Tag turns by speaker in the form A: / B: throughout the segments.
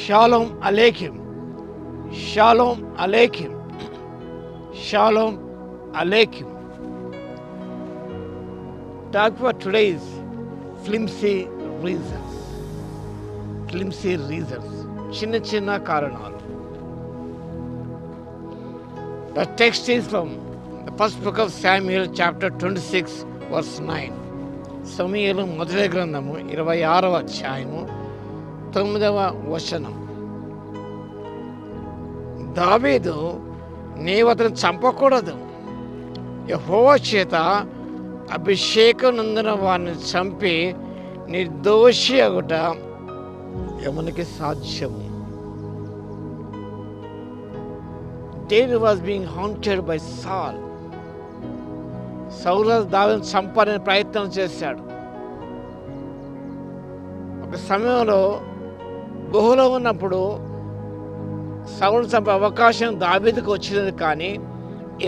A: Shalom అలేఖిం, షాలోమ్ అలేఖిం, షాలోమ్ అలేఖిం. Talk for today's flimsy reasons. Flimsy reasons. చిన్న చిన్న కారణాలు. The text is from the first book of Samuel, chapter 26, verse 9. సమూయేలు మొదటి గ్రంథము 26వ అధ్యాయము 9వ వచనం. దావీదు, నీవు అతను చంపకూడదు, యెహోవా చేత అభిషేకం నొందిన వారిని చంపి నిర్దోషి అగుట ఎవనికి సాధ్యము. David was being haunted by Saul. సౌలు దావీదును చంపాలని ప్రయత్నం చేశాడు. ఒక సమయంలో గుహలో ఉన్నప్పుడు సౌలు చంపే అవకాశం దావీదుకు వచ్చింది, కానీ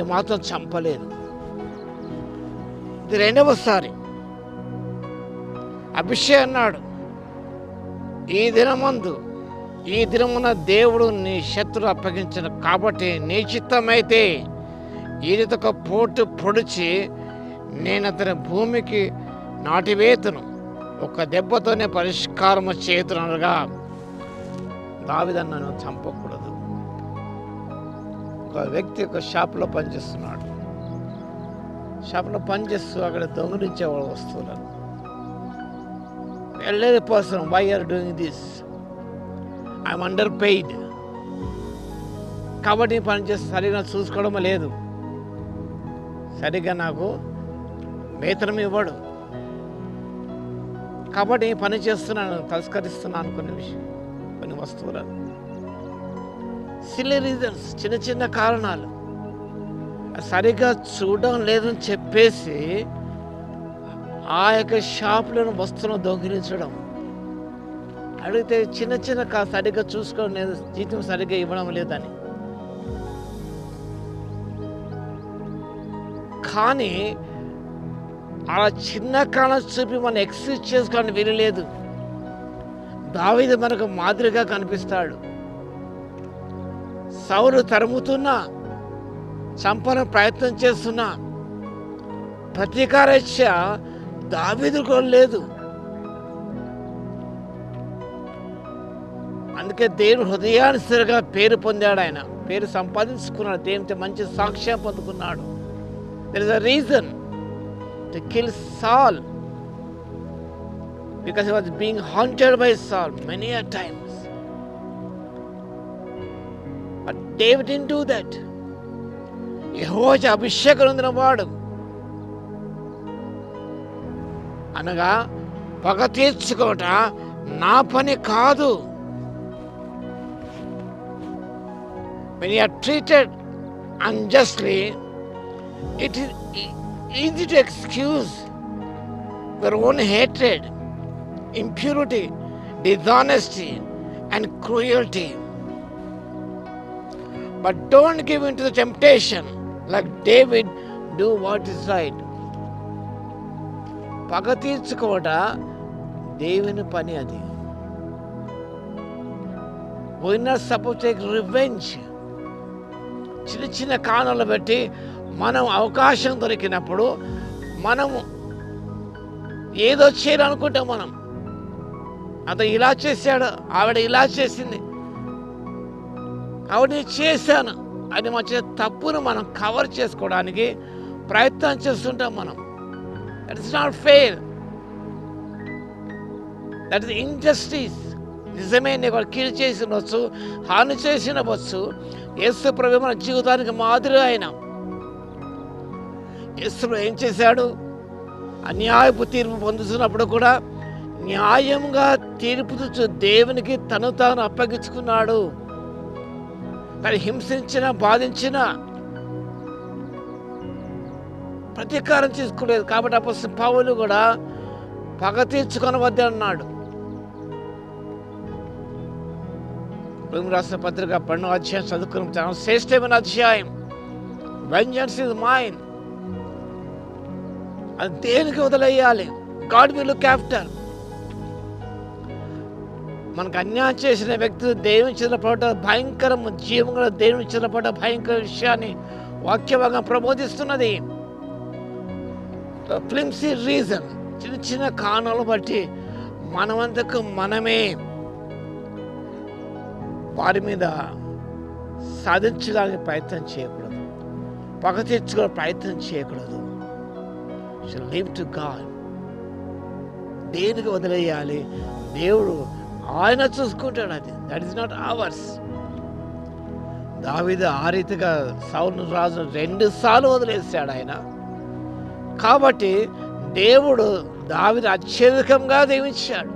A: ఏమాత్రం చంపలేదు. ఇది రెండవసారి. అభిషేక్ అన్నాడు, ఈ దినమున దేవుడు నీ శత్రువు అప్పగించిన కాబట్టి నీ చిత్తమైతే ఈయనతో పోటు పొడిచి నేను అతని భూమికి నాటివేతును, ఒక దెబ్బతోనే పరిష్కారము చేతునగా దావీదు నన్ను చంపకూడదు. ఒక వ్యక్తి ఒక షాప్లో పనిచేస్తున్నాడు. షాప్లో పనిచేస్తూ అక్కడ దొంగిలించేవాడు వస్తువులను. Elder person, why are doing this? I'm under paid, కాబట్టి పని చేసి సరిగా చూసుకోవడం లేదు, సరిగ్గా నాకు వేతనం ఇవ్వడు, కాబట్టి పని చేస్తున్నాను, తస్కరిస్తున్నాను కొన్ని వస్తువులను. సిల్లీ రీజన్స్, చిన్న చిన్న కారణాలు. సరిగ్గా చూడడం లేదని చెప్పేసి ఆ యొక్క షాపులను వస్తువులను దొంగిలించడం. అడిగితే చిన్న చిన్న సరిగ్గా చూసుకోవడం లేదు, జీతం సరిగ్గా ఇవ్వడం లేదని. కానీ ఆ చిన్న కాలం చూపి మనం ఎక్స్క్యూజ్ చేసుకోవడానికి వీలులేదు. దావీదు మనకు మాదిరిగా కనిపిస్తాడు. సౌలు తరుముతున్నా, చంపన ప్రయత్నం చేస్తున్నా ప్రతీకారేచ్ఛ దావీదు కూడా లేదు. అందుకే దేవుడు హృదయానుసరిగా పేరు పొందాడు. ఆయన పేరు సంపాదించుకున్నాడు, దేవునితో మంచి సాక్ష్యం పొందుకున్నాడు. There is a reason to kill Saul, because he was being haunted by Saul many a times. But David didn't do that. యెహోవా అభిషేకం పొందిన వాడు అనగా పగ తీర్చుకోవట నా పని కాదు. When you are treated unjustly, it is easy to excuse your own hatred, impurity, dishonesty, and cruelty. But don't give in to the temptation. Like David, do what is right. పగ తీర్చుకోవట దేవుని పని. అది we are not supposed to take revenge. చిన్న చిన్న కారణాలు బట్టి మనం అవకాశం దొరికినప్పుడు మనము ఏదో చేయాలనుకుంటాం. మనం అతను ఇలా చేశాడు, ఆవిడ ఇలా చేసింది, ఆవిడ చేశాను అని మంచి తప్పును మనం కవర్ చేసుకోవడానికి ప్రయత్నం చేస్తుంటాం మనం. That is not fair, that is injustice. నిజమే, నీకు కీడు చేసినవచ్చు, హాని చేసినవచ్చు. యేసు ప్రభువు మన జీవితానికి మాదిరి. ఆయన యేసు ఏం చేశాడు? అన్యాయపు తీర్పు పొందుతున్నప్పుడు కూడా న్యాయంగా తీర్పు దేవునికి తను తాను అప్పగించుకున్నాడు. కానీ హింసించిన, బాధించిన ప్రతీకారం తీసుకోలేదు. కాబట్టి అపొస్తలుడు పౌలు కూడా పగ తీర్చుకొనవద్దు అన్నాడు. రోమీయులకు రాసిన పత్రిక 12వ అధ్యాయం చదువుకున్న చాలా శ్రేష్టమైన అధ్యాయం. వెంజన్స్ ఇస్ మైన్, అది దేనికి వదిలేయాలి. God will look after. మనకు అన్యాయం చేసిన వ్యక్తులు దేవుని చిన్నపడ భయంకరం, జీవం గల దేవుని చిన్నపడ భయంకర విషయాన్ని వాక్యభాగం ప్రబోధిస్తున్నది. ఫ్లిమ్సీ రీజన్, చిన్న చిన్న కారణాలు బట్టి మనమంతకు మనమే వారి మీద సాధించడానికి ప్రయత్నం చేయకూడదు, పగ తీర్చుకోవడానికి ప్రయత్నం చేయకూడదు. Live to God. దేనికి వదిలేయాలి? దేవుడు ఆయన చూసుకుంటాడు. అది దట్ ఈస్ నాట్ అవర్స్. దావీదు ఆ రీతిగా సౌలు రాజు 2 సార్లు వదిలేశాడు ఆయన. కాబట్టి దేవుడు దావీదు అత్యధికంగా దీవించాడు.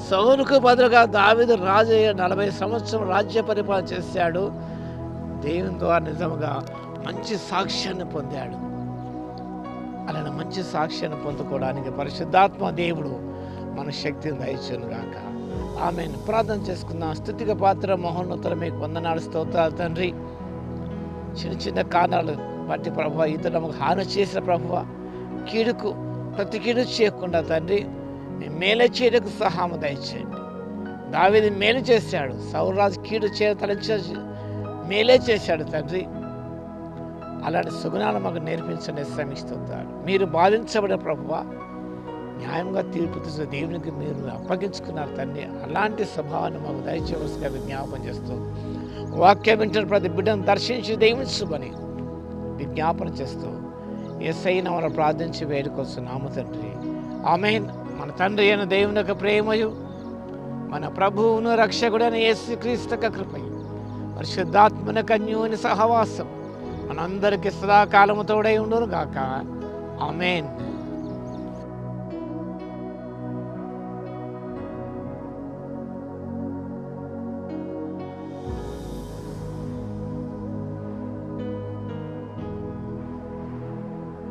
A: సౌలుకు బదులుగా దావీదు రాజు 40 సంవత్సరం రాజ్య పరిపాలన చేశాడు. దేవుని ద్వారా నిజంగా మంచి సాక్ష్యాన్ని పొందాడు. అలానే మంచి సాక్ష్యాన్ని పొందుకోవడానికి పరిశుద్ధాత్మ దేవుడు మన శక్తిని దయచేయును గాక. ఆమేన్. ప్రార్థన చేసుకుందాం. స్తుతికి పాత్ర మహోన్నతుల మీకు వందనాలు, స్తోత్రాలు తండ్రి. చిన్న చిన్న కారణాలు బట్టి ప్రభువా, ఇతరులకు హాని చేసిన ప్రభువా, కీడుకు ప్రతి కీడు చేయకుండా తండ్రి మీ మేలే చేయడానికి సహాయం దయచేయండి. దావీదు మేలు చేశాడు, సౌలు రాజు కీడు తలంచ మేలే చేశాడు తండ్రి. అలాంటి సుగుణాలు మాకు నేర్పించండి. శ్రమిస్తుంటారు. మీరు బాధించబడిన ప్రభువా, న్యాయంగా తీర్పు తీసిన దేవునికి మీరు అప్పగించుకున్నారు తండ్రి. అలాంటి స్వభావాన్ని మాకు దయచేయవలసిగా విజ్ఞాపన చేస్తూ, వాక్యం వింటున్న ప్రతి బిడ్డను దర్శించి దీవించుమని విజ్ఞాపన చేస్తూ యేసయ్య నామమున ప్రార్థించి వేడుకొస్తున్నాము తండ్రి. ఆమేన్. మన తండ్రి అయిన దేవుని యొక్క ప్రేమయు, మన ప్రభువును రక్షకుడైన యేసుక్రీస్తు యొక్క కృపయు, పరిశుద్ధాత్మన కన్యోని సహవాసం మనందరికీ సదాకాలము తోడై ఉండును గాక. ఆమేన్.